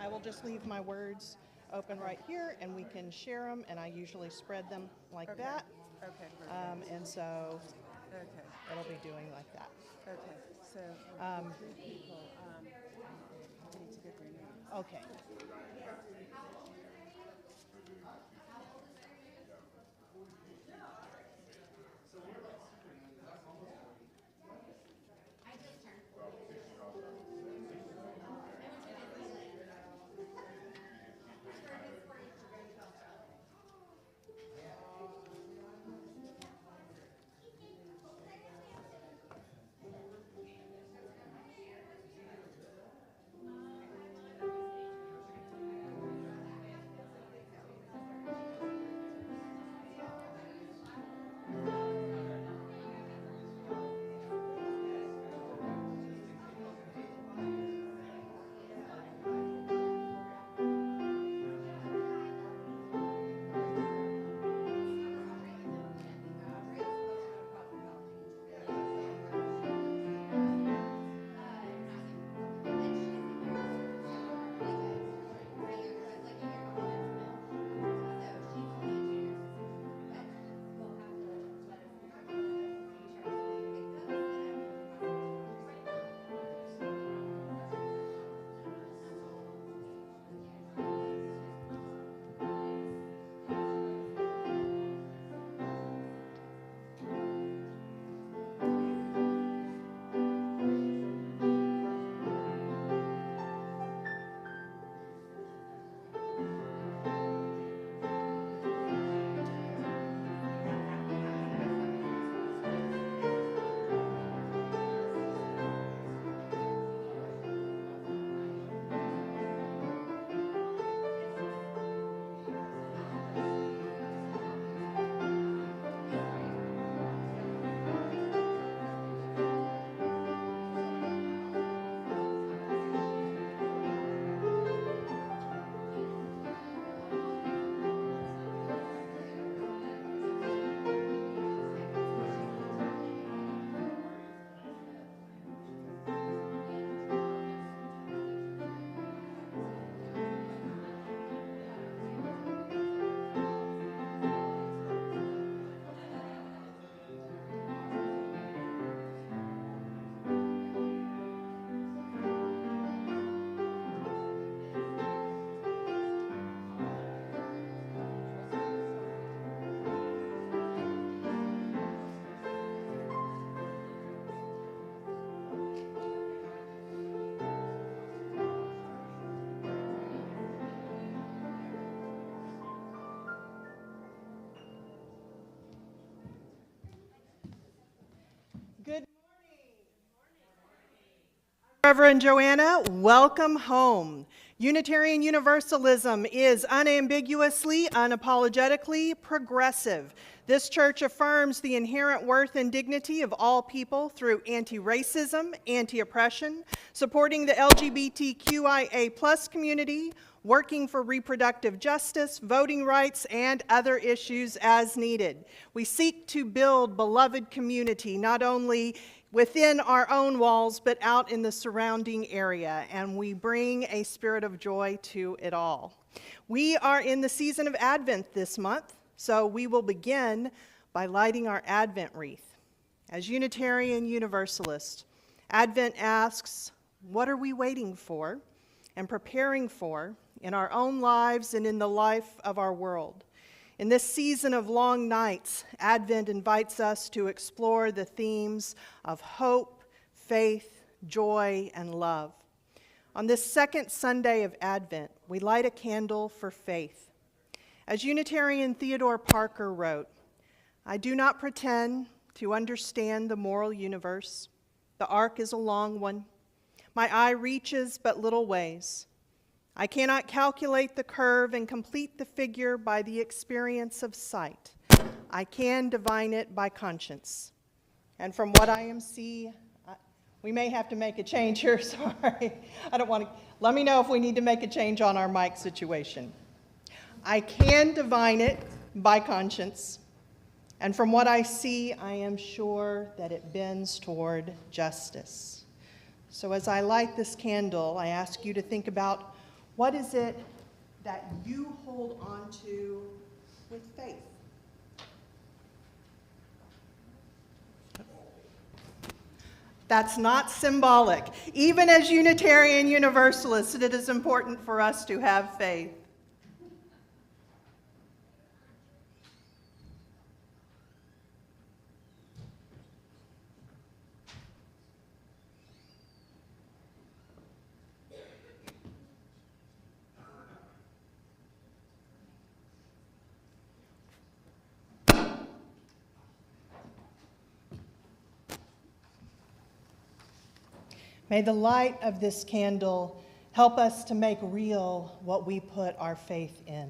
I will just leave my words open right here, and we can share them, and I usually spread them like that. Okay, perfect. And so Okay, it'll be doing like that. okay. So, three people need to get their names. Okay. Good Reverend Joanna, welcome home. Unitarian Universalism is unambiguously, unapologetically progressive. This church affirms the inherent worth and dignity of all people through anti-racism, anti-oppression, supporting the LGBTQIA+ community, working for reproductive justice, voting rights, and other issues as needed. We seek to build beloved community, not only within our own walls, but out in the surrounding area, and we bring a spirit of joy to it all. We are in the season of Advent this month, so we will begin by lighting our Advent wreath. As Unitarian Universalists, Advent asks, what are we waiting for and preparing for in our own lives and in the life of our world? In this season of long nights, Advent invites us to explore the themes of hope, faith, joy, and love. On this second Sunday of Advent, we light a candle for faith. As Unitarian Theodore Parker wrote, "I do not pretend to understand the moral universe. The arc is a long one. My eye reaches but little ways. I cannot calculate the curve and complete the figure by the experience of sight. I can divine it by conscience. And from what I am we may have to make a change here, sorry. I don't want to, let me know if we need to make a change on our mic situation. I can divine it by conscience. And from what I see, I am sure that it bends toward justice." So as I light this candle, I ask you to think about What is it that you hold on to with faith? That's not symbolic. Even as Unitarian Universalists, it is important for us to have faith. May the light of this candle help us to make real what we put our faith in.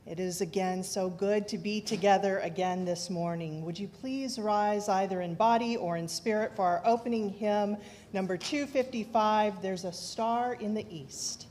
It is again so good to be together again this morning. Would you please rise either in body or in spirit for our opening hymn, number 255, There's a Star in the East.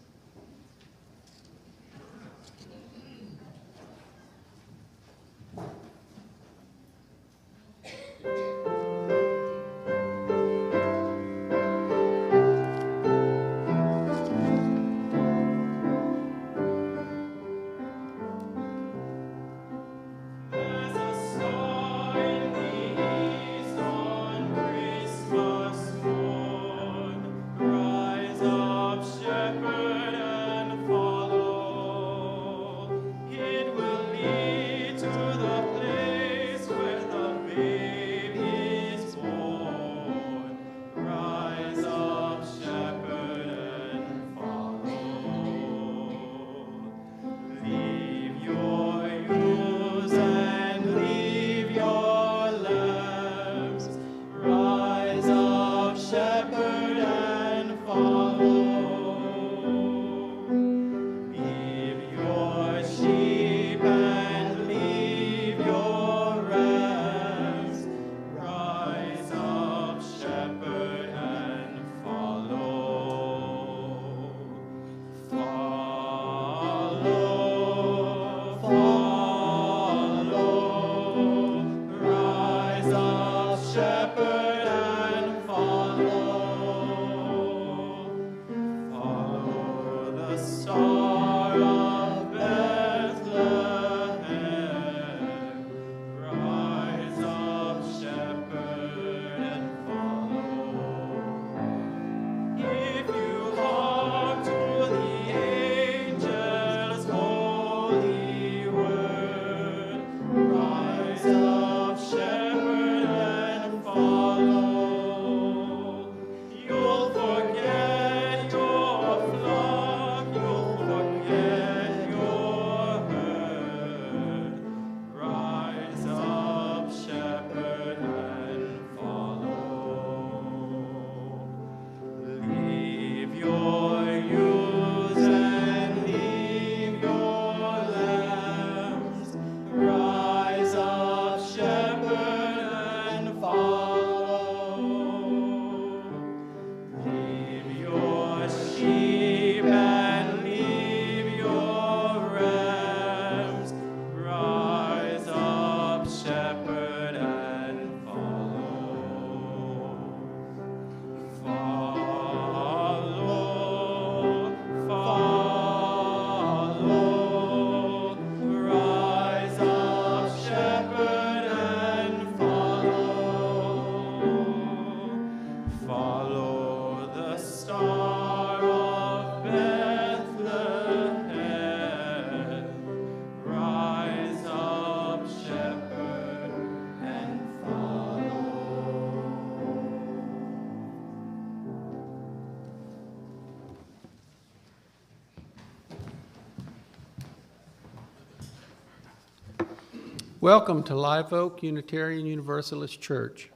Welcome to Live Oak Unitarian Universalist Church.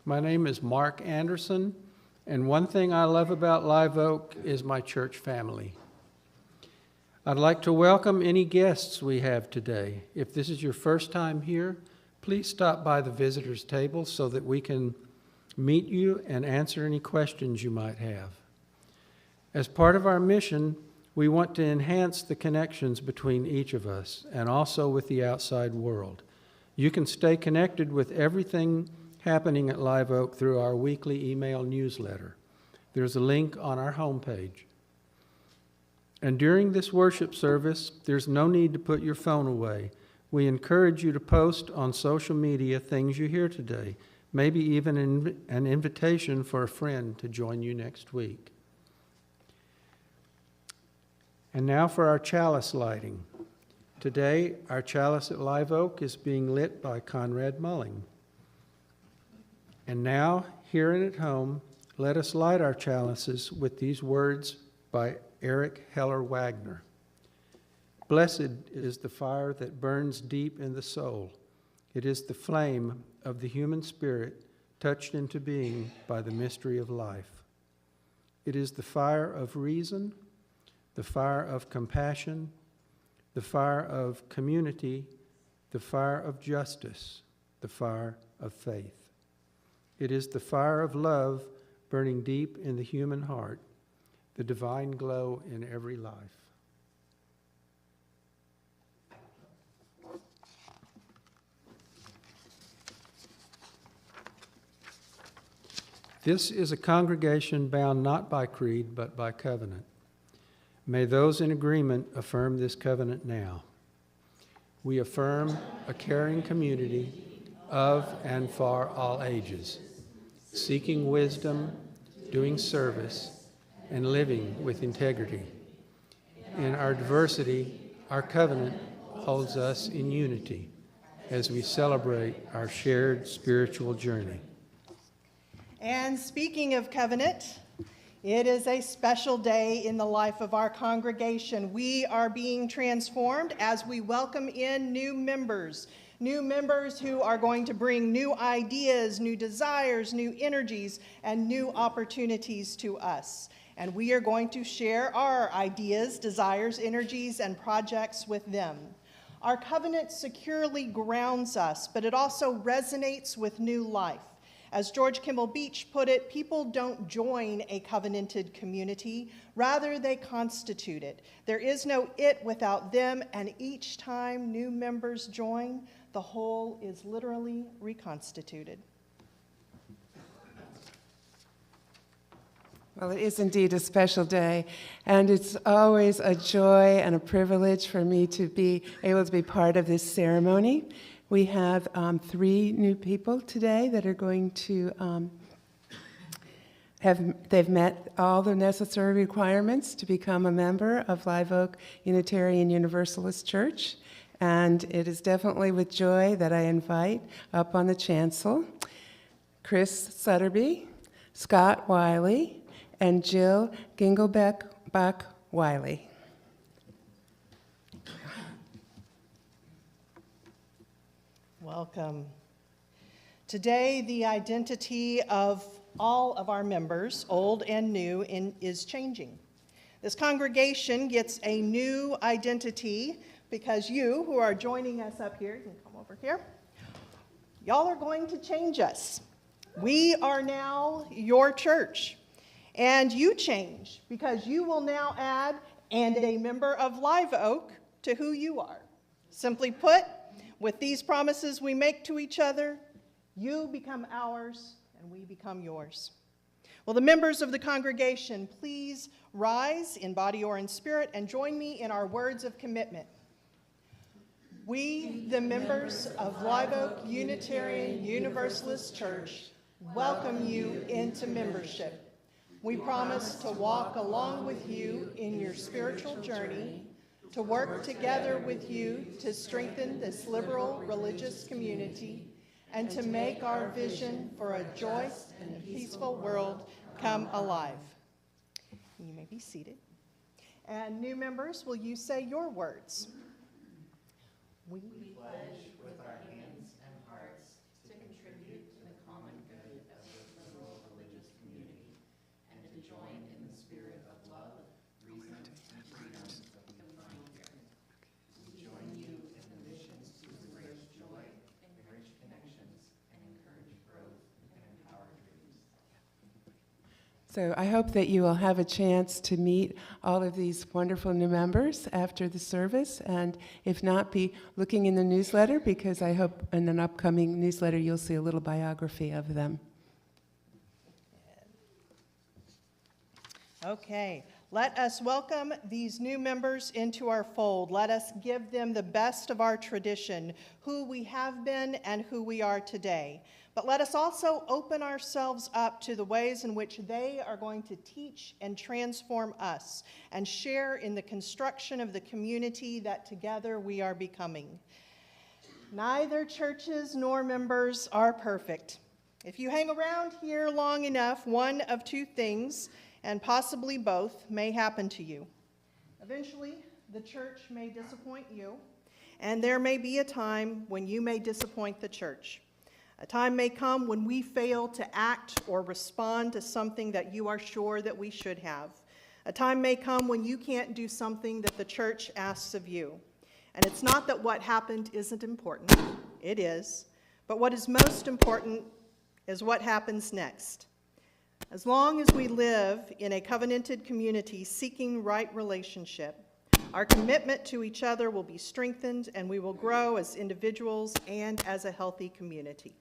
My name is Mark Anderson, and one thing I love about Live Oak is my church family. I'd like to welcome any guests we have today. If this is your first time here, please stop by the visitors table so that we can meet you and answer any questions you might have. As part of our mission, we want to enhance the connections between each of us and also with the outside world. You can stay connected with everything happening at Live Oak through our weekly email newsletter. There's a link on our homepage. And during this worship service, there's no need to put your phone away. We encourage you to post on social media things you hear today, maybe even an invitation for a friend to join you next week. And now for our chalice lighting. Today, our chalice at Live Oak is being lit by Conrad Mulling. And now, here and at home, let us light our chalices with these words by Eric Heller Wagner. Blessed is the fire that burns deep in the soul. It is the flame of the human spirit touched into being by the mystery of life. It is the fire of reason, the fire of compassion, the fire of community, the fire of justice, the fire of faith. It is the fire of love burning deep in the human heart, the divine glow in every life. This is a congregation bound not by creed, but by covenant. May those in agreement affirm this covenant now. We affirm a caring community of and for all ages, seeking wisdom, doing service, and living with integrity. In our diversity, our covenant holds us in unity as we celebrate our shared spiritual journey. And speaking of covenant, it is a special day in the life of our congregation. We are being transformed as we welcome in new members who are going to bring new ideas, new desires, new energies, and new opportunities to us. And we are going to share our ideas, desires, energies, and projects with them. Our covenant securely grounds us, but it also resonates with new life. As George Kimball Beach put it, people don't join a covenanted community, rather they constitute it. There is no it without them, and each time new members join, the whole is literally reconstituted. Well, it is indeed a special day, and it's always a joy and a privilege for me to be able to be part of this ceremony. We have 3 new people today that are going to they've met all the necessary requirements to become a member of Live Oak Unitarian Universalist Church, and it is definitely with joy that I invite up on the chancel Chris Sutterby, Scott Wiley, and Jill Ginglebeck Wiley. Welcome. Today, the identity of all of our members, old and new, is changing. This congregation gets a new identity because you, who are joining us up here, you can come over here, y'all are going to change us. We are now your church. And you change because you will now add "and a member of Live Oak" to who you are. Simply put, with these promises we make to each other, you become ours and we become yours. Will the members of the congregation please rise in body or in spirit and join me in our words of commitment? We, the members of Live Oak Unitarian Universalist Church, welcome you into membership. We promise to walk along with you in your spiritual journey, to work together with you to strengthen this liberal religious community, and to make our vision for a joyous and peaceful world come alive. You may be seated. And new members, will you say your words? We pledge with our hands and hearts to contribute to the common good of this liberal religious community and to join in the spirit of love, reason, and freedom that we find here. We join you in the missions to embrace joy, enrich connections, and encourage growth and empower dreams. So I hope that you will have a chance to meet all of these wonderful new members after the service, and if not, be looking in the newsletter, because I hope in an upcoming newsletter you'll see a little biography of them. Okay, Let us welcome these new members into our fold. Let us give them the best of our tradition, who we have been and who we are today. But let us also open ourselves up to the ways in which they are going to teach and transform us and share in the construction of the community that together we are becoming. Neither churches nor members are perfect. If you hang around here long enough, one of two things, and possibly both, may happen to you. Eventually, the church may disappoint you, and there may be a time when you may disappoint the church. A time may come when we fail to act or respond to something that you are sure that we should have. A time may come when you can't do something that the church asks of you. And it's not that what happened isn't important. It is. But what is most important is what happens next. As long as we live in a covenanted community seeking right relationship, our commitment to each other will be strengthened and we will grow as individuals and as a healthy community.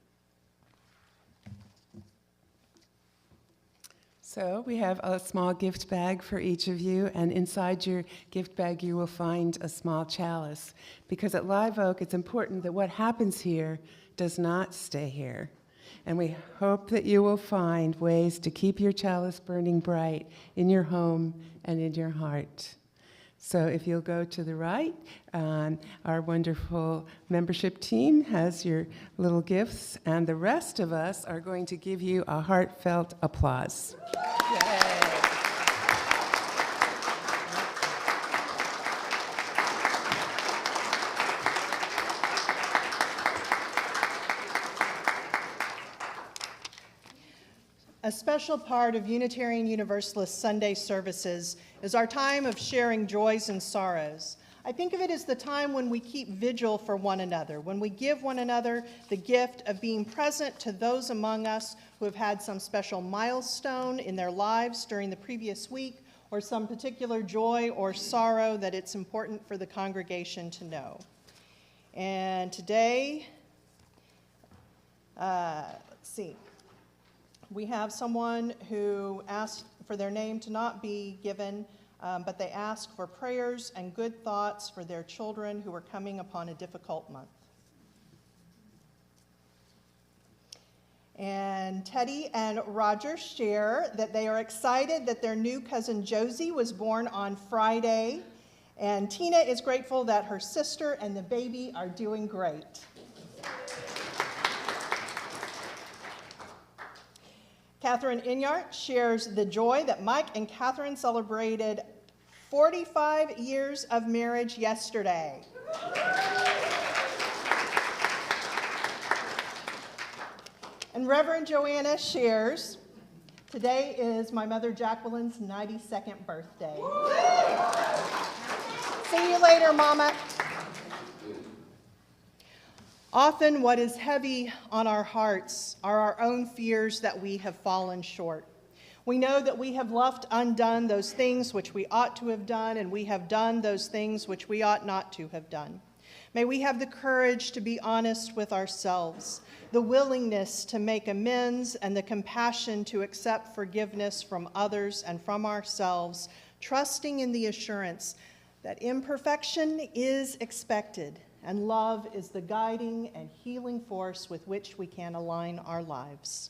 So we have a small gift bag for each of you, and inside your gift bag you will find a small chalice. Because at Live Oak, it's important that what happens here does not stay here. And we hope that you will find ways to keep your chalice burning bright in your home and in your heart. So if you'll go to the right, our wonderful membership team has your little gifts, and the rest of us are going to give you a heartfelt applause. Yay. A special part of Unitarian Universalist Sunday services is our time of sharing joys and sorrows. I think of it as the time when we keep vigil for one another, when we give one another the gift of being present to those among us who have had some special milestone in their lives during the previous week, or some particular joy or sorrow that it's important for the congregation to know. And today, let's see. We have someone who asked for their name to not be given, but they ask for prayers and good thoughts for their children who are coming upon a difficult month. And Teddy and Roger share that they are excited that their new cousin Josie was born on Friday, and Tina is grateful that her sister and the baby are doing great. Catherine Inyart shares the joy that Mike and Catherine celebrated 45 years of marriage yesterday. And Reverend Joanna shares, today is my mother Jacqueline's 92nd birthday. See you later, Mama. Often what is heavy on our hearts are our own fears that we have fallen short. We know that we have left undone those things which we ought to have done, and we have done those things which we ought not to have done. May we have the courage to be honest with ourselves, the willingness to make amends, and the compassion to accept forgiveness from others and from ourselves, trusting in the assurance that imperfection is expected, and love is the guiding and healing force with which we can align our lives.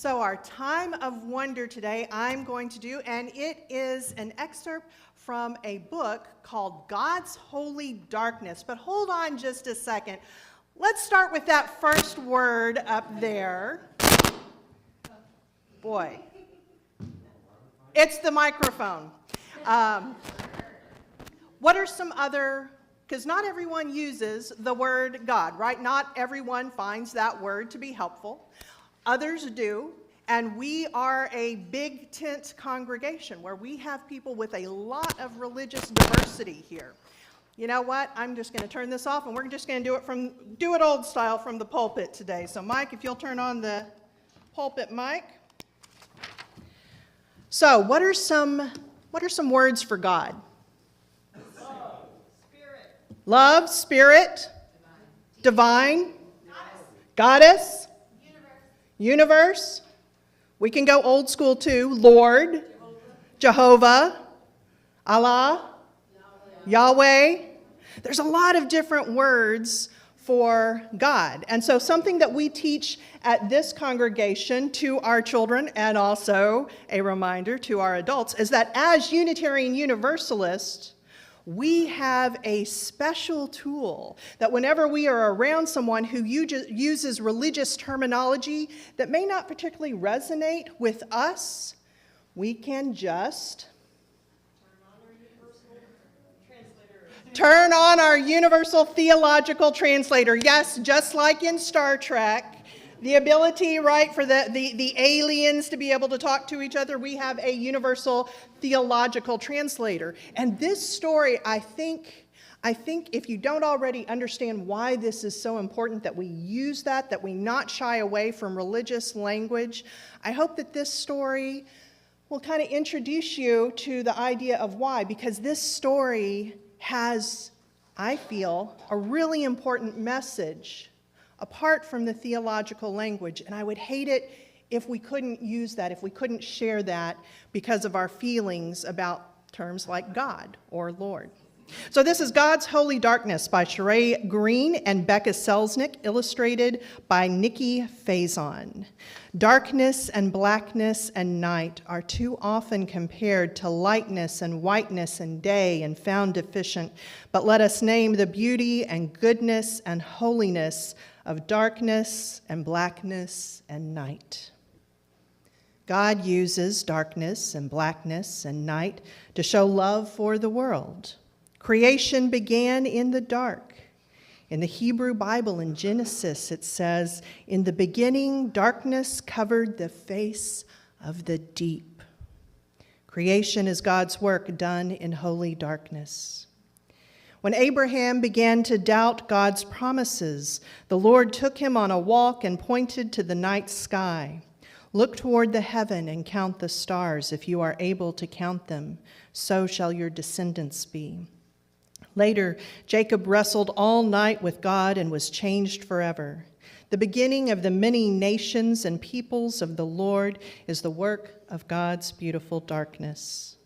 So our time of wonder today I'm going to do, and it is an excerpt from a book called God's Holy Darkness. But hold on just a second. Let's start with that first word up there. Boy, it's the microphone. What are some other, because not everyone uses the word God, right? Not everyone finds that word to be helpful. Others do, and we are a big tent congregation where we have people with a lot of religious diversity here. You know what? I'm just going to turn this off, and we're just going to do it old style from the pulpit today. So, Mike, if you'll turn on the pulpit mic. So, what are some words for God? Love, spirit, divine, goddess, universe. We can go old school too. Lord, Jehovah, Allah, Yahweh. There's a lot of different words for God. And so something that we teach at this congregation to our children, and also a reminder to our adults, is that as Unitarian Universalists, we have a special tool that whenever we are around someone who uses religious terminology that may not particularly resonate with us, we can just turn on our universal theological translator. Yes, just like in Star Trek, the ability, right, for the aliens to be able to talk to each other, we have a universal theological translator. And this story, I think if you don't already understand why this is so important that we use that we not shy away from religious language, I hope that this story will kind of introduce you to the idea of why, because this story has, I feel, a really important message apart from the theological language. And I would hate it if we couldn't use that, if we couldn't share that because of our feelings about terms like God or Lord. So this is God's Holy Darkness by Sheree Green and Becca Selznick, illustrated by Nikki Faison. Darkness and blackness and night are too often compared to lightness and whiteness and day and found deficient, but let us name the beauty and goodness and holiness of darkness and blackness and night. God uses darkness and blackness and night to show love for the world. Creation began in the dark. In the Hebrew Bible, in Genesis, it says, "In the beginning, darkness covered the face of the deep." Creation is God's work done in holy darkness. When Abraham began to doubt God's promises, the Lord took him on a walk and pointed to the night sky. "Look toward the heaven and count the stars. If you are able to count them, so shall your descendants be." Later, Jacob wrestled all night with God and was changed forever. The beginning of the many nations and peoples of the Lord is the work of God's beautiful darkness.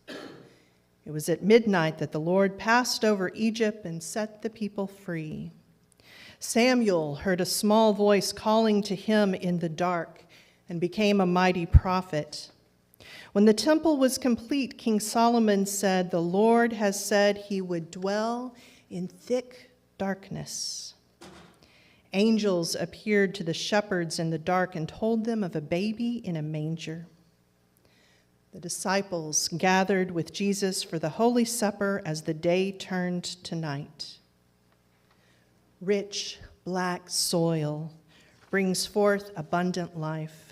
It was at midnight that the Lord passed over Egypt and set the people free. Samuel heard a small voice calling to him in the dark and became a mighty prophet. When the temple was complete, King Solomon said, "The Lord has said he would dwell in thick darkness." Angels appeared to the shepherds in the dark and told them of a baby in a manger. The disciples gathered with Jesus for the Holy Supper as the day turned to night. Rich, black soil brings forth abundant life.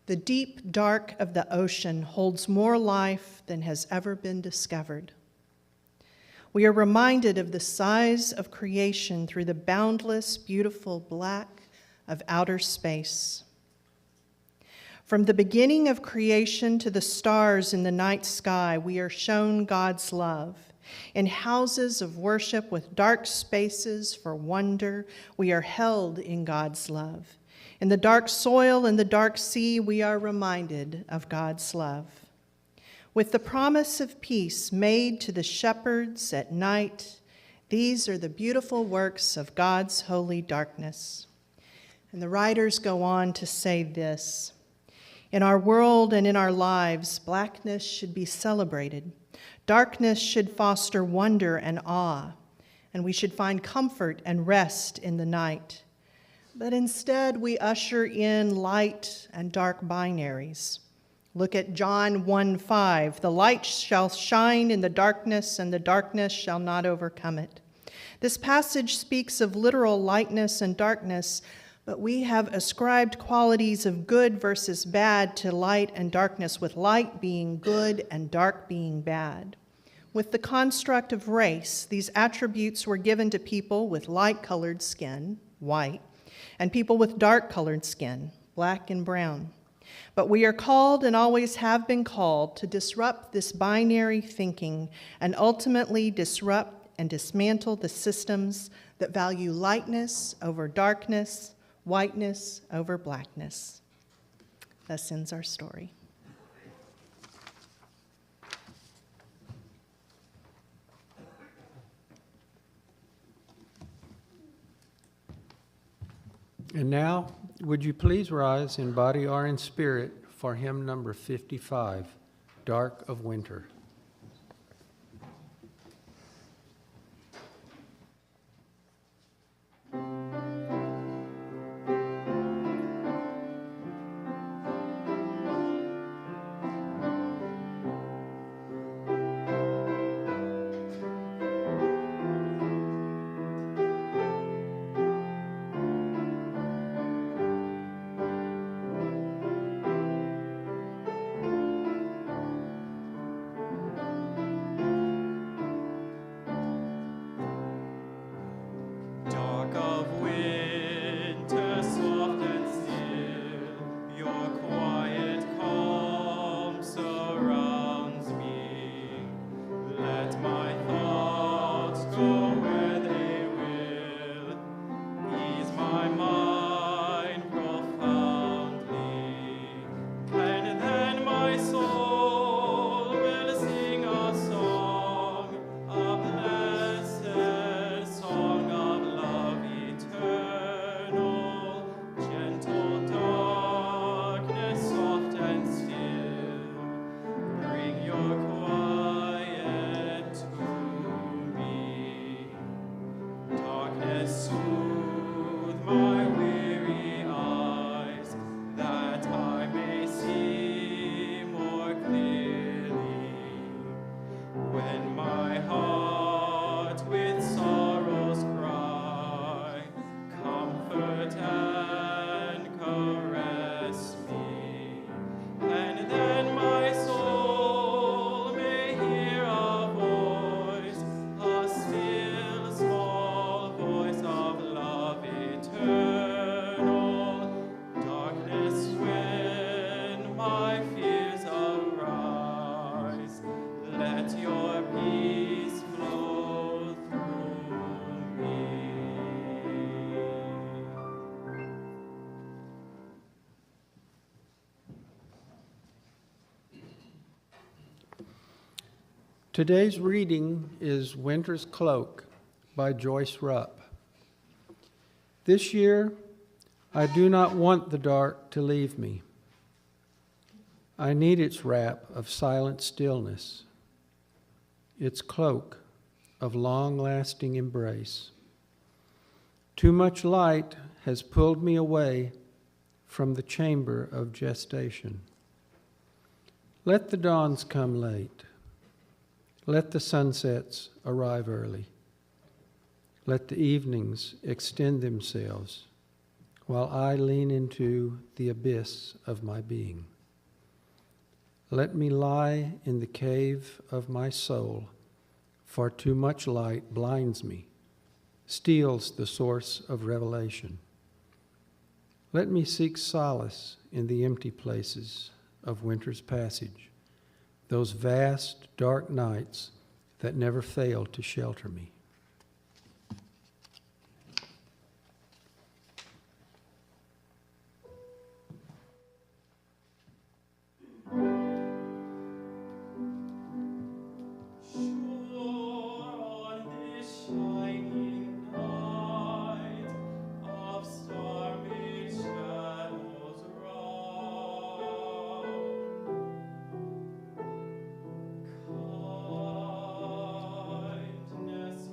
The deep dark of the ocean holds more life than has ever been discovered. We are reminded of the size of creation through the boundless, beautiful black of outer space. From the beginning of creation to the stars in the night sky, we are shown God's love. In houses of worship with dark spaces for wonder, we are held in God's love. In the dark soil and the dark sea, we are reminded of God's love. With the promise of peace made to the shepherds at night, these are the beautiful works of God's holy darkness. And the writers go on to say this: in our world and in our lives, blackness should be celebrated. Darkness should foster wonder and awe. and we should find comfort and rest in the night. But instead, we usher in light and dark binaries. Look at John 1:5. The light shall shine in the darkness, and the darkness shall not overcome it. This passage speaks of literal lightness and darkness, but we have ascribed qualities of good versus bad to light and darkness, with light being good and dark being bad. With the construct of race, these attributes were given to people with light-colored skin, white, and people with dark-colored skin, black and brown. But we are called and always have been called to disrupt this binary thinking and ultimately disrupt and dismantle the systems that value lightness over darkness, whiteness over blackness. Thus ends our story. And now, would you please rise in body or in spirit for hymn number 55, Dark of Winter. Today's reading is Winter's Cloak by Joyce Rupp. This year, I do not want the dark to leave me. I need its wrap of silent stillness, its cloak of long-lasting embrace. Too much light has pulled me away from the chamber of gestation. Let the dawns come late. Let the sunsets arrive early. Let the evenings extend themselves while I lean into the abyss of my being. Let me lie in the cave of my soul, for too much light blinds me, steals the source of revelation. Let me seek solace in the empty places of winter's passage, those vast, dark nights that never fail to shelter me. Kindness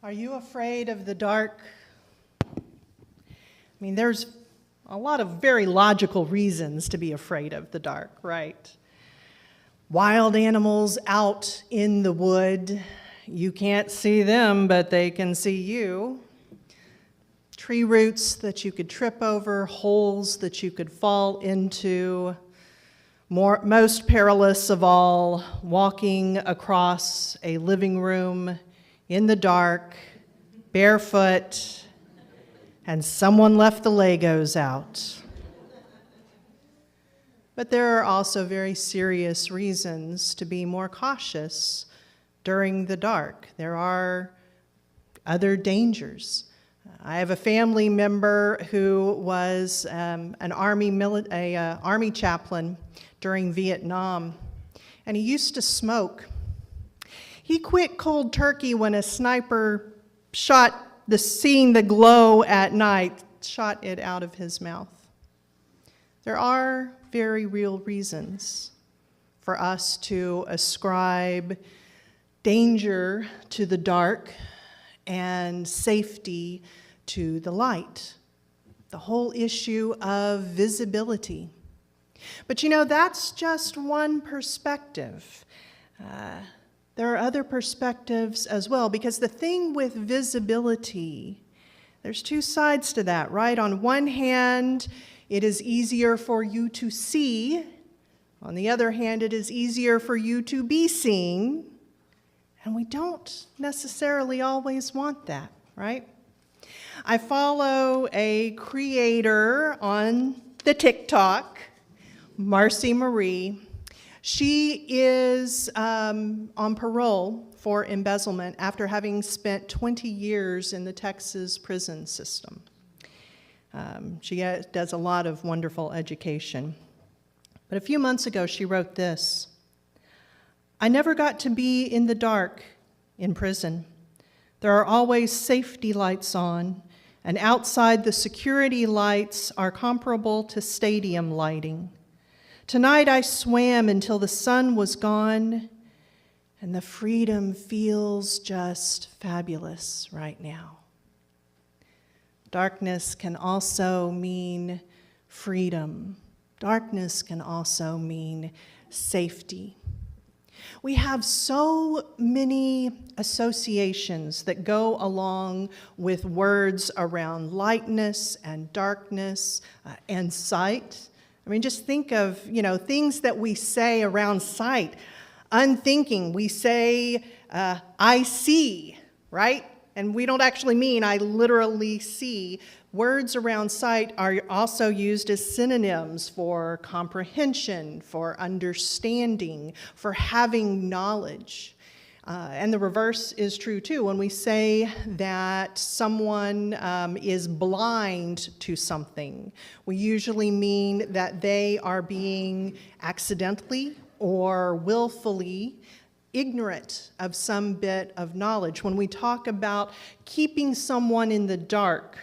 Are you afraid of the dark? I mean, there's a lot of very logical reasons to be afraid of the dark, right? Wild animals out in the wood, you can't see them, but they can see you. Tree roots that you could trip over, holes that you could fall into. Most perilous of all, walking across a living room in the dark, barefoot, and someone left the Legos out. But there are also very serious reasons to be more cautious during the dark. There are other dangers. I have a family member who was an army chaplain during Vietnam, and he used to smoke. He quit cold turkey when a sniper seeing the glow at night, shot it out of his mouth. There are very real reasons for us to ascribe danger to the dark and safety to the light. The whole issue of visibility. But you know, that's just one perspective. There are other perspectives as well, because the thing with visibility, there's two sides to that, right? On one hand, it is easier for you to see. On the other hand, it is easier for you to be seen. And we don't necessarily always want that, right? I follow a creator on the TikTok, Marcy Marie. She is on parole for embezzlement after having spent 20 years in the Texas prison system. She does a lot of wonderful education. But a few months ago, she wrote this: I never got to be in the dark in prison. There are always safety lights on, and outside the security lights are comparable to stadium lighting. Tonight I swam until the sun was gone, and the freedom feels just fabulous right now. Darkness can also mean freedom. Darkness can also mean safety. We have so many associations that go along with words around lightness and darkness and sight. I mean, just think of, things that we say around sight. Unthinking, we say, I see, right? And we don't actually mean I literally see. Words around sight are also used as synonyms for comprehension, for understanding, for having knowledge. And the reverse is true too. When we say that someone is blind to something, we usually mean that they are being accidentally or willfully ignorant of some bit of knowledge. When we talk about keeping someone in the dark,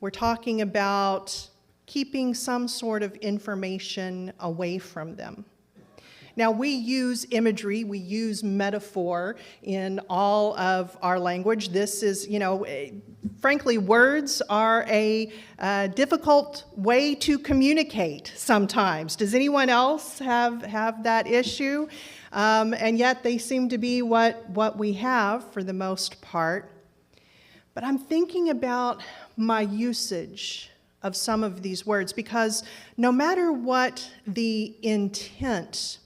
we're talking about keeping some sort of information away from them. Now, we use imagery, we use metaphor in all of our language. This is, frankly, words are a difficult way to communicate sometimes. Does anyone else have that issue? And yet they seem to be what we have for the most part. But I'm thinking about my usage of some of these words, because no matter what the intent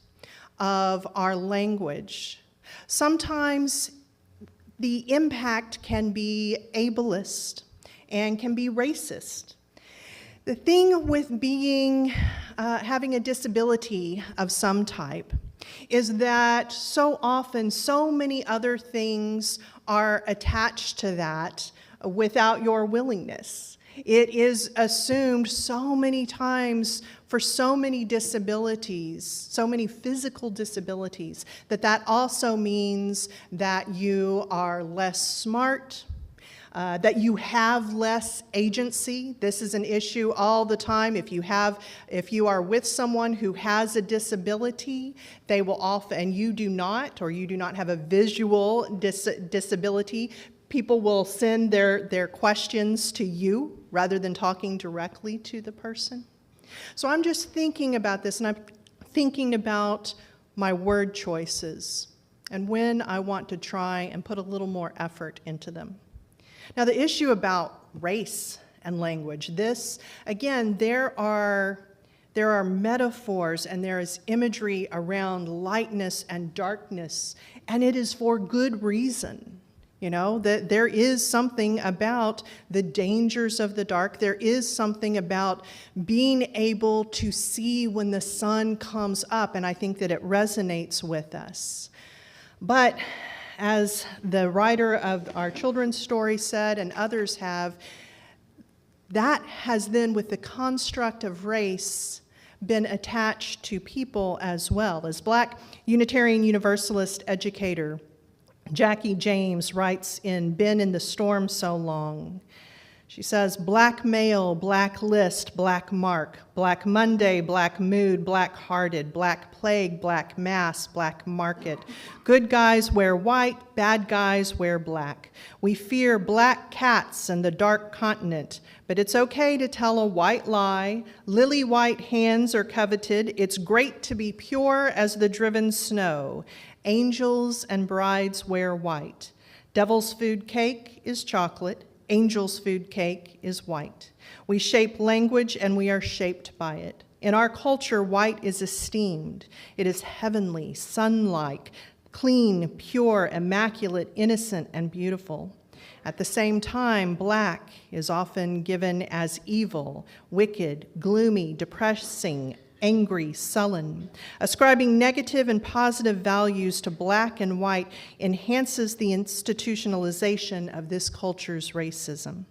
of our language, sometimes the impact can be ableist and can be racist. The thing with having a disability of some type is that so often so many other things are attached to that without your willingness. It is assumed so many times for so many disabilities, so many physical disabilities, that also means that you are less smart, that you have less agency. This is an issue all the time. If you are with someone who has a disability, they will often, and you do not, or you do not have a visual disability, people will send their questions to you rather than talking directly to the person. So I'm just thinking about this, and I'm thinking about my word choices and when I want to try and put a little more effort into them. Now, the issue about race and language, this, again, there are metaphors and there is imagery around lightness and darkness, and it is for good reason. You know, that there is something about the dangers of the dark. There is something about being able to see when the sun comes up, and I think that it resonates with us. But as the writer of our children's story said, and others have, that has then, with the construct of race, been attached to people as well. As Black Unitarian Universalist educator Jackie James writes in Been in the Storm So Long, she says, black male, black list, black mark, black Monday, black mood, black hearted, black plague, black mass, black market. Good guys wear white, bad guys wear black. We fear black cats and the dark continent, but it's okay to tell a white lie. Lily white hands are coveted. It's great to be pure as the driven snow. Angels and brides wear white. Devil's food cake is chocolate. Angel's food cake is white. We shape language and we are shaped by it. In our culture, white is esteemed. It is heavenly, sun-like, clean, pure, immaculate, innocent, and beautiful. At the same time, black is often given as evil, wicked, gloomy, depressing, angry, sullen. Ascribing negative and positive values to black and white enhances the institutionalization of this culture's racism.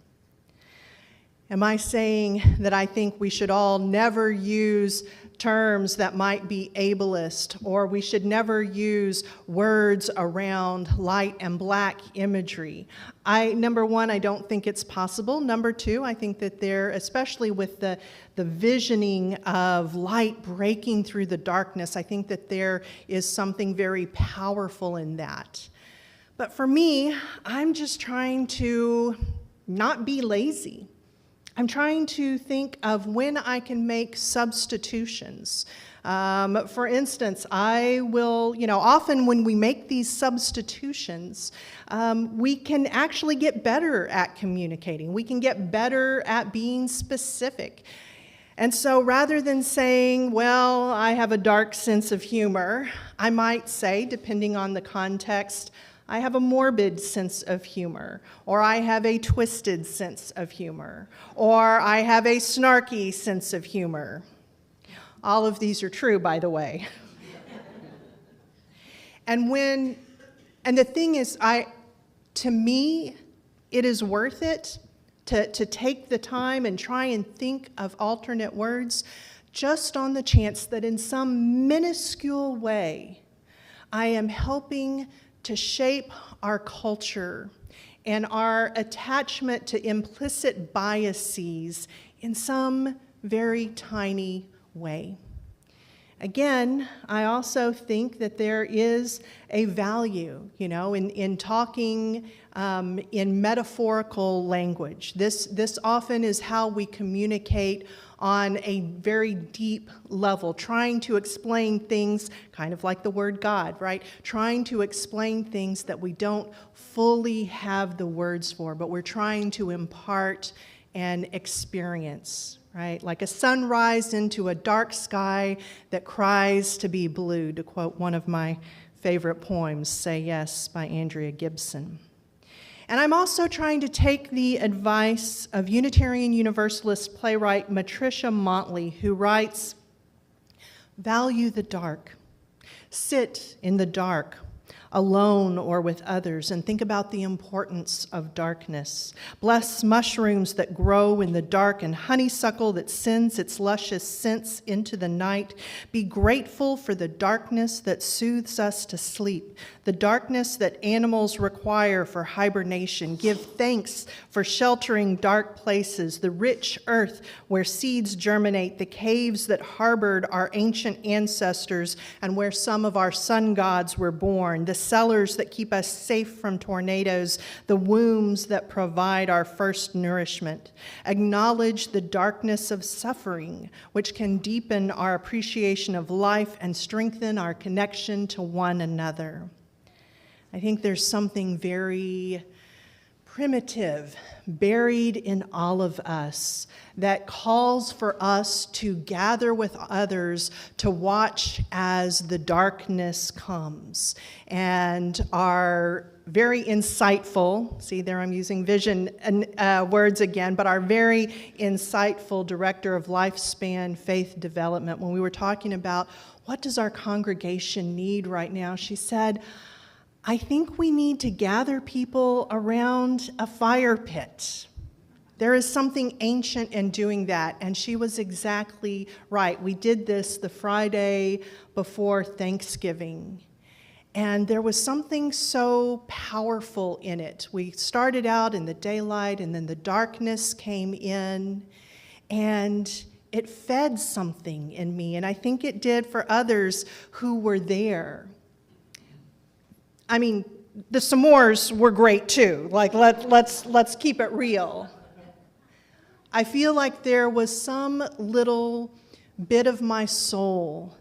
Am I saying that I think we should all never use terms that might be ableist, or we should never use words around light and black imagery? Number one, I don't think it's possible. Number two, I think that there, especially with the visioning of light breaking through the darkness, I think that there is something very powerful in that. But for me, I'm just trying to not be lazy. I'm trying to think of when I can make substitutions. For instance, I will, often when we make these substitutions, we can actually get better at communicating. We can get better at being specific. And so rather than saying, well, I have a dark sense of humor, I might say, depending on the context, I have a morbid sense of humor, or I have a twisted sense of humor, or I have a snarky sense of humor. All of these are true, by the way. And the thing is, to me, it is worth it to take the time and try and think of alternate words just on the chance that in some minuscule way, I am helping to shape our culture and our attachment to implicit biases in some very tiny way. Again, I also think that there is a value, in talking in metaphorical language. This often is how we communicate on a very deep level, trying to explain things kind of like the word God, right? Trying to explain things that we don't fully have the words for, but we're trying to impart an experience, right? Like a sunrise into a dark sky that cries to be blue, to quote one of my favorite poems, Say Yes, by Andrea Gibson. And I'm also trying to take the advice of Unitarian Universalist playwright Matricia Montley, who writes, value the dark. Sit in the dark, alone or with others, and think about the importance of darkness. Bless mushrooms that grow in the dark and honeysuckle that sends its luscious scents into the night. Be grateful for the darkness that soothes us to sleep, the darkness that animals require for hibernation. Give thanks for sheltering dark places, the rich earth where seeds germinate, the caves that harbored our ancient ancestors and where some of our sun gods were born, the cellars that keep us safe from tornadoes, the wombs that provide our first nourishment. Acknowledge the darkness of suffering, which can deepen our appreciation of life and strengthen our connection to one another. I think there's something very primitive buried in all of us that calls for us to gather with others to watch as the darkness comes. And our very insightful, see there I'm using vision words again, but our very insightful director of Lifespan Faith Development, when we were talking about what does our congregation need right now, she said, I think we need to gather people around a fire pit. There is something ancient in doing that, and she was exactly right. We did this the Friday before Thanksgiving, and there was something so powerful in it. We started out in the daylight, and then the darkness came in, and it fed something in me, and I think it did for others who were there. I mean, the s'mores were great too. Like, let's keep it real. I feel like there was some little bit of my soul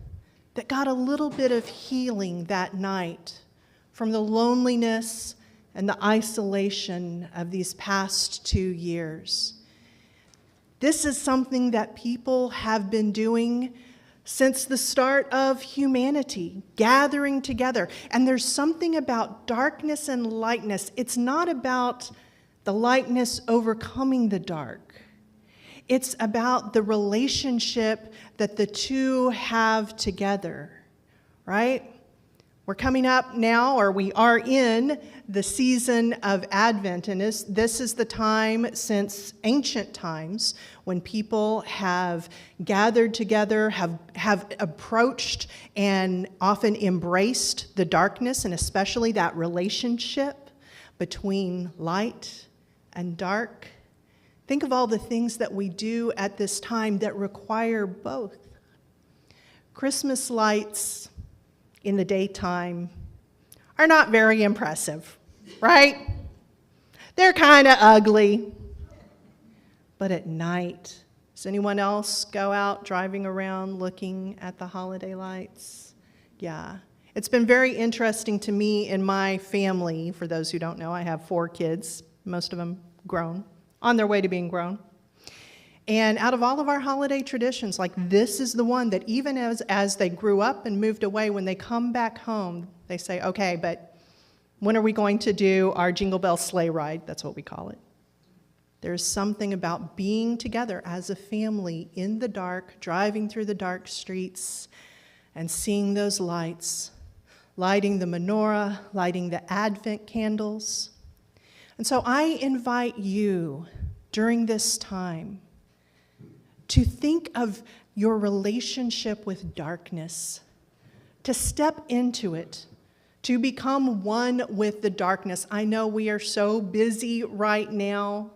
that got a little bit of healing that night from the loneliness and the isolation of these past 2 years. This is something that people have been doing since the start of humanity, gathering together. And there's something about darkness and lightness. It's not about the lightness overcoming the dark. It's about the relationship that the two have together, right? We're coming up now, or we are in the season of Advent, and this is the time since ancient times when people have gathered together, have approached and often embraced the darkness, and especially that relationship between light and dark. Think of all the things that we do at this time that require both. Christmas lights in the daytime are not very impressive, right? They're kind of ugly. But at night, does anyone else go out driving around looking at the holiday lights? Yeah. It's been very interesting to me in my family. For those who don't know, I have 4 kids, most of them grown, on their way to being grown. And out of all of our holiday traditions, like this is the one that even as they grew up and moved away, when they come back home, they say, okay, but when are we going to do our Jingle Bell sleigh ride? That's what we call it. There's something about being together as a family in the dark, driving through the dark streets and seeing those lights, lighting the menorah, lighting the Advent candles. And so I invite you during this time to think of your relationship with darkness, to step into it, to become one with the darkness. I know we are so busy right now,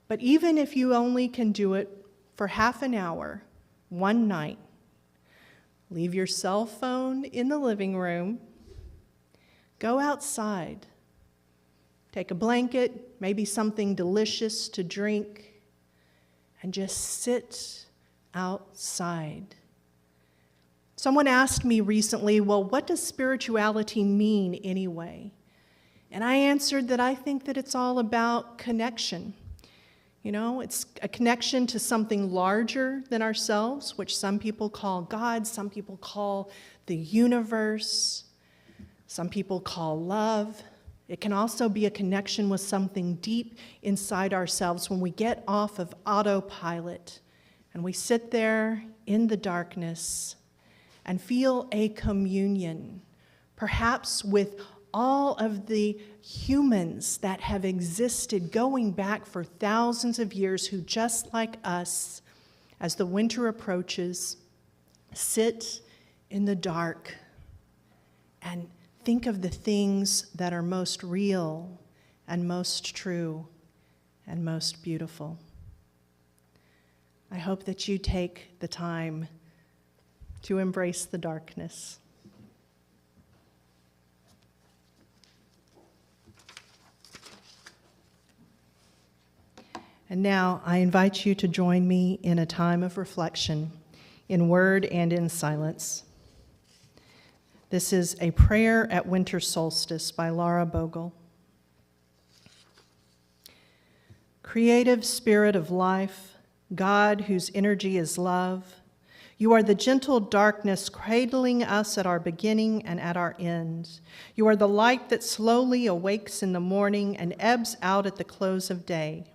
but even if you only can do it for half an hour, one night, leave your cell phone in the living room, go outside, take a blanket, maybe something delicious to drink, and just sit outside. Someone asked me recently, well, what does spirituality mean anyway? And I answered that I think that it's all about connection. You know, it's a connection to something larger than ourselves, which some people call God, some people call the universe, some people call love. It can also be a connection with something deep inside ourselves when we get off of autopilot and we sit there in the darkness and feel a communion, perhaps with all of the humans that have existed going back for thousands of years who, just like us, as the winter approaches, sit in the dark and think of the things that are most real and most true and most beautiful. I hope that you take the time to embrace the darkness. And now I invite you to join me in a time of reflection, in word and in silence. This is a prayer at winter solstice by Laura Bogle. Creative spirit of life, God whose energy is love, you are the gentle darkness cradling us at our beginning and at our end. You are the light that slowly awakes in the morning and ebbs out at the close of day.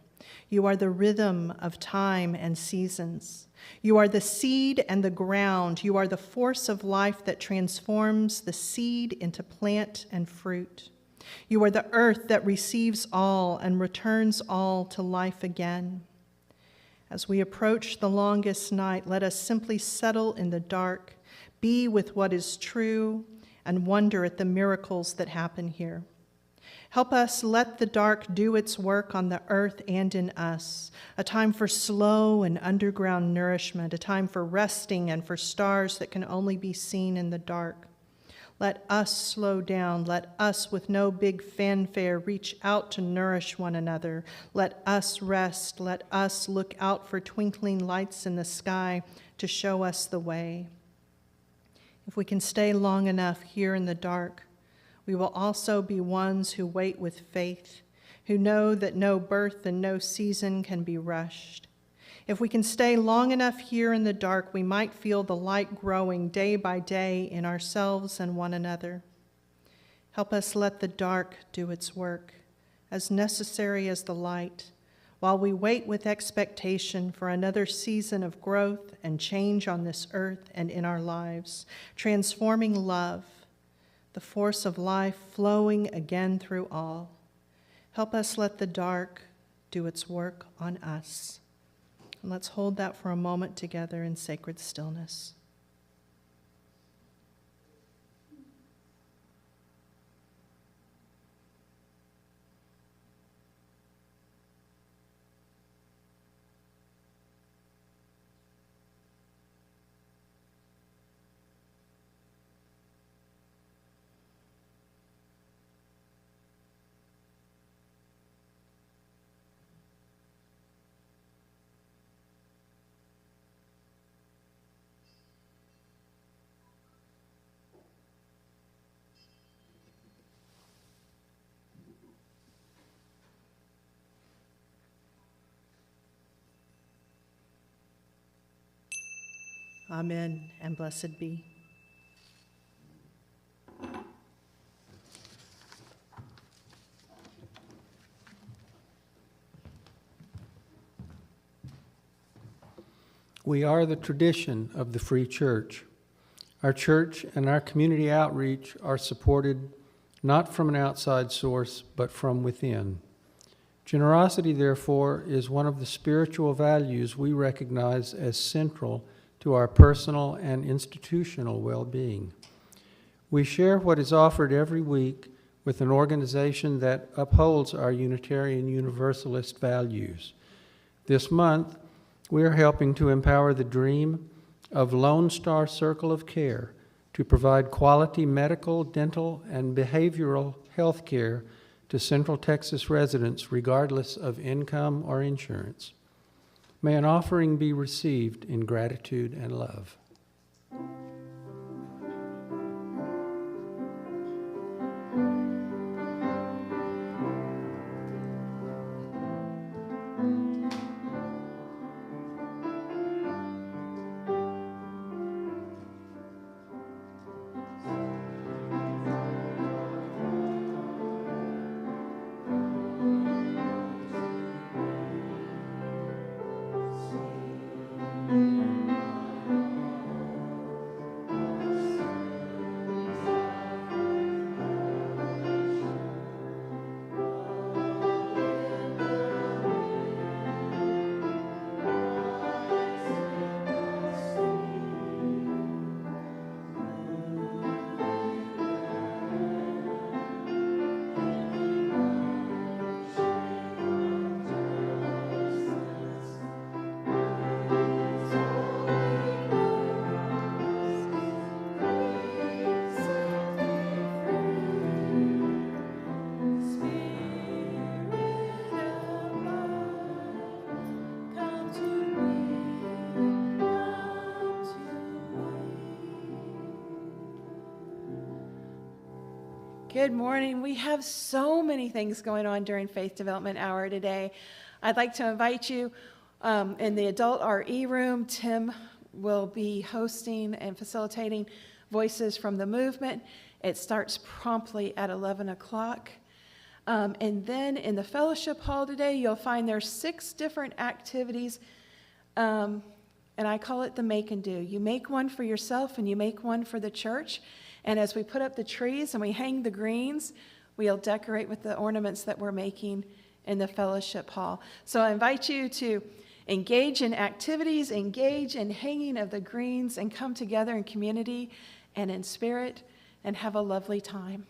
You are the rhythm of time and seasons. You are the seed and the ground. You are the force of life that transforms the seed into plant and fruit. You are the earth that receives all and returns all to life again. As we approach the longest night, let us simply settle in the dark, be with what is true, and wonder at the miracles that happen here. Help us let the dark do its work on the earth and in us, a time for slow and underground nourishment, a time for resting and for stars that can only be seen in the dark. Let us slow down. Let us, with no big fanfare, reach out to nourish one another. Let us rest. Let us look out for twinkling lights in the sky to show us the way. If we can stay long enough here in the dark, we will also be ones who wait with faith, who know that no birth and no season can be rushed. If we can stay long enough here in the dark, we might feel the light growing day by day in ourselves and one another. Help us let the dark do its work, as necessary as the light, while we wait with expectation for another season of growth and change on this earth and in our lives, transforming love, the force of life flowing again through all. Help us let the dark do its work on us. And let's hold that for a moment together in sacred stillness. Amen, and blessed be. We are the tradition of the Free Church. Our church and our community outreach are supported not from an outside source, but from within. Generosity, therefore, is one of the spiritual values we recognize as central to our personal and institutional well-being. We share what is offered every week with an organization that upholds our Unitarian Universalist values. This month, we are helping to empower the dream of Lone Star Circle of Care to provide quality medical, dental, and behavioral health care to Central Texas residents regardless of income or insurance. May an offering be received in gratitude and love. Good morning. We have so many things going on during Faith Development Hour today. I'd like to invite you in the adult RE room. Tim will be hosting and facilitating Voices from the Movement. It starts promptly at 11 o'clock. And then in the fellowship hall today, you'll find there's 6 different activities, and I call it the make and do. You make one for yourself and you make one for the church. And as we put up the trees and we hang the greens, we'll decorate with the ornaments that we're making in the fellowship hall. So I invite you to engage in activities, engage in hanging of the greens, and come together in community and in spirit and have a lovely time.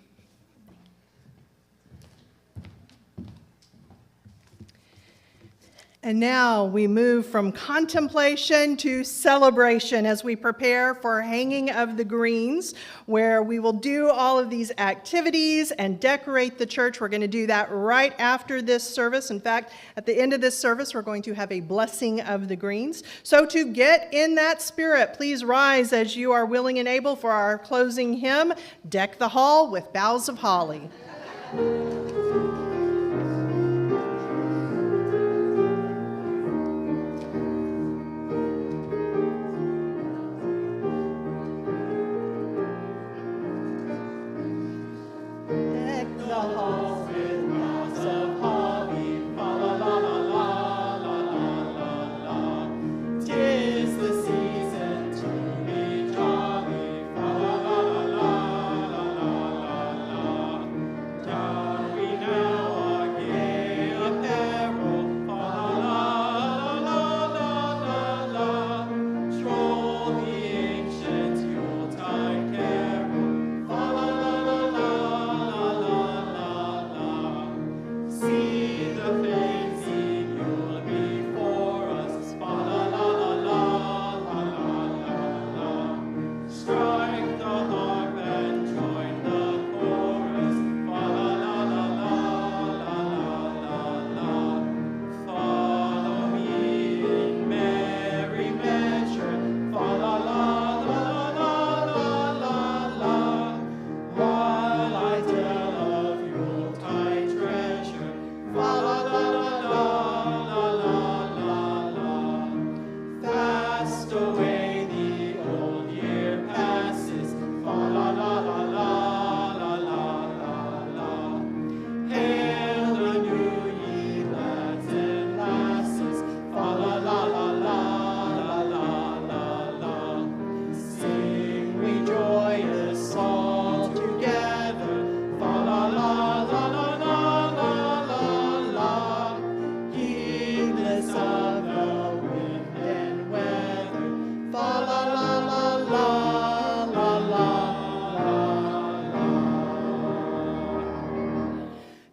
And now we move from contemplation to celebration as we prepare for hanging of the greens, where we will do all of these activities and decorate the church. We're going to do that right after this service. In fact, at the end of this service, we're going to have a blessing of the greens. So to get in that spirit, please rise as you are willing and able for our closing hymn, Deck the Hall with Boughs of Holly.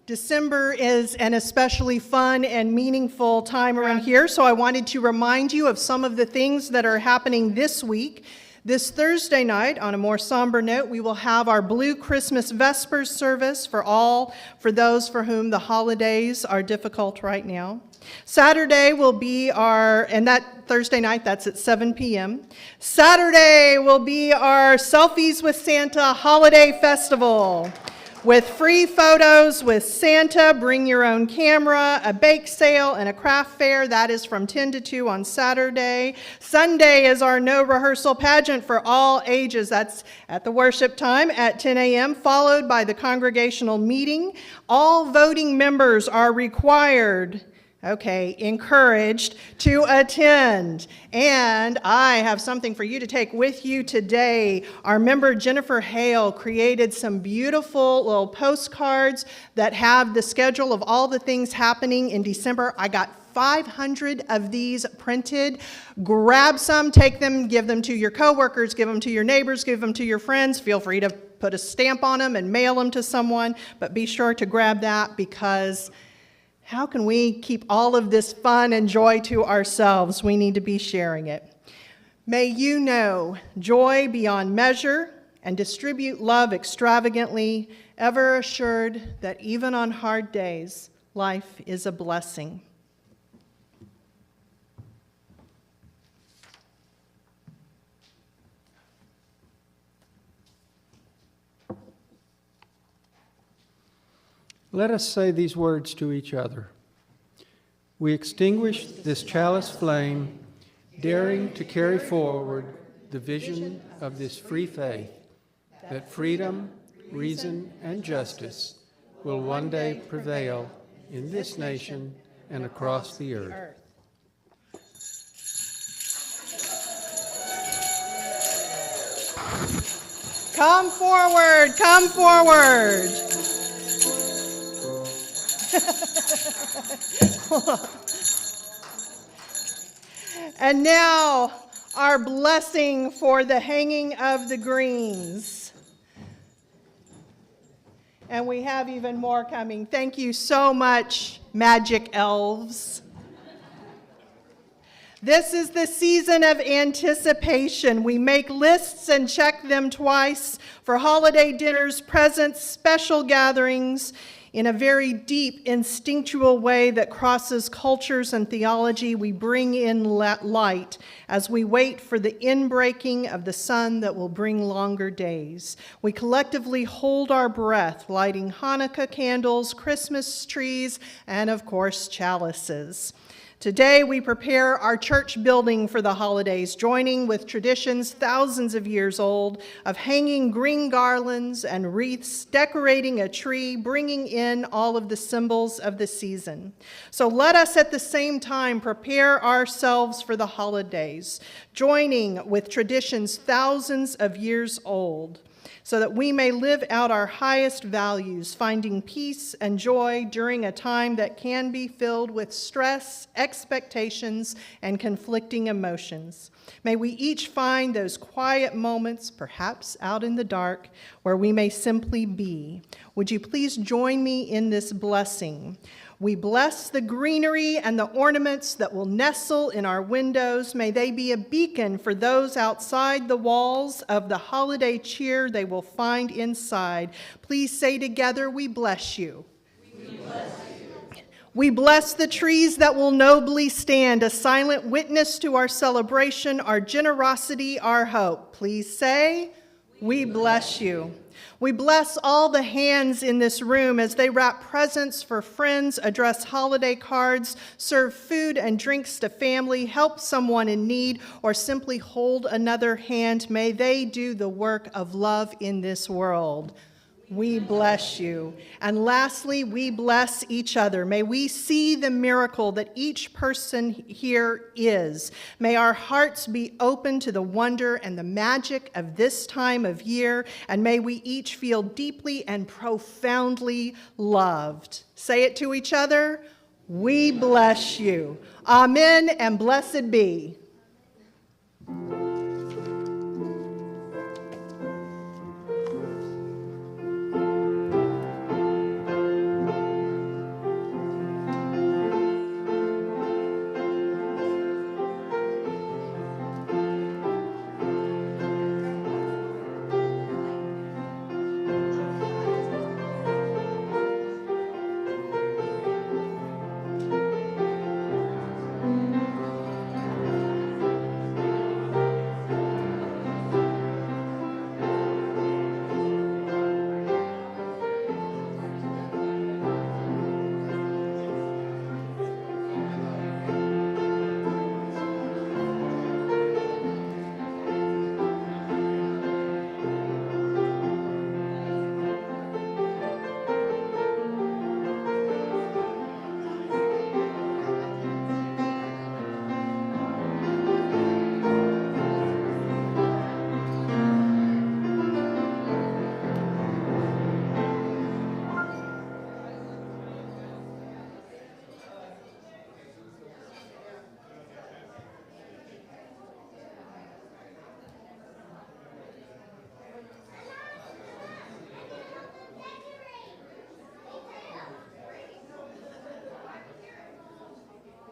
December is an especially fun and meaningful time around here, so I wanted to remind you of some of the things that are happening this week. This Thursday night, on a more somber note, we will have our Blue Christmas Vespers service for those for whom the holidays are difficult right now. Saturday will be and that Thursday night, that's at 7 p.m. Saturday will be our Selfies with Santa Holiday Festival, with free photos with Santa, bring your own camera, a bake sale, and a craft fair. That is from 10 to 2 on Saturday. Sunday is our no rehearsal pageant for all ages. That's at the worship time at 10 a.m., followed by the congregational meeting. All voting members are encouraged to attend. And I have something for you to take with you today. Our member Jennifer Hale created some beautiful little postcards that have the schedule of all the things happening in December. I got 500 of these printed. Grab some, take them, give them to your coworkers, give them to your neighbors, give them to your friends. Feel free to put a stamp on them and mail them to someone, but be sure to grab that, because how can we keep all of this fun and joy to ourselves? We need to be sharing it. May you know joy beyond measure and distribute love extravagantly, ever assured that even on hard days, life is a blessing. Let us say these words to each other. We extinguish this chalice flame, daring to carry forward the vision of this free faith, that freedom, reason, and justice will one day prevail in this nation and across the earth. Come forward, come forward. And now, our blessing for the hanging of the greens. And we have even more coming. Thank you so much, magic elves. This is the season of anticipation. We make lists and check them twice for holiday dinners, presents, special gatherings. In a very deep, instinctual way that crosses cultures and theology, we bring in light as we wait for the inbreaking of the sun that will bring longer days. We collectively hold our breath, lighting Hanukkah candles, Christmas trees, and of course, chalices. Today, we prepare our church building for the holidays, joining with traditions thousands of years old of hanging green garlands and wreaths, decorating a tree, bringing in all of the symbols of the season. So let us at the same time prepare ourselves for the holidays, joining with traditions thousands of years old, so that we may live out our highest values, finding peace and joy during a time that can be filled with stress, expectations, and conflicting emotions. May we each find those quiet moments, perhaps out in the dark, where we may simply be. Would you please join me in this blessing? We bless the greenery and the ornaments that will nestle in our windows. May they be a beacon for those outside the walls of the holiday cheer they will find inside. Please say together, we bless you. We bless you. We bless the trees that will nobly stand, a silent witness to our celebration, our generosity, our hope. Please say, we bless you. We bless all the hands in this room as they wrap presents for friends, address holiday cards, serve food and drinks to family, help someone in need, or simply hold another hand. May they do the work of love in this world. We bless you. And lastly, we bless each other. May we see the miracle that each person here is. May our hearts be open to the wonder and the magic of this time of year, and may we each feel deeply and profoundly loved. Say it to each other. We bless you. Amen and blessed be.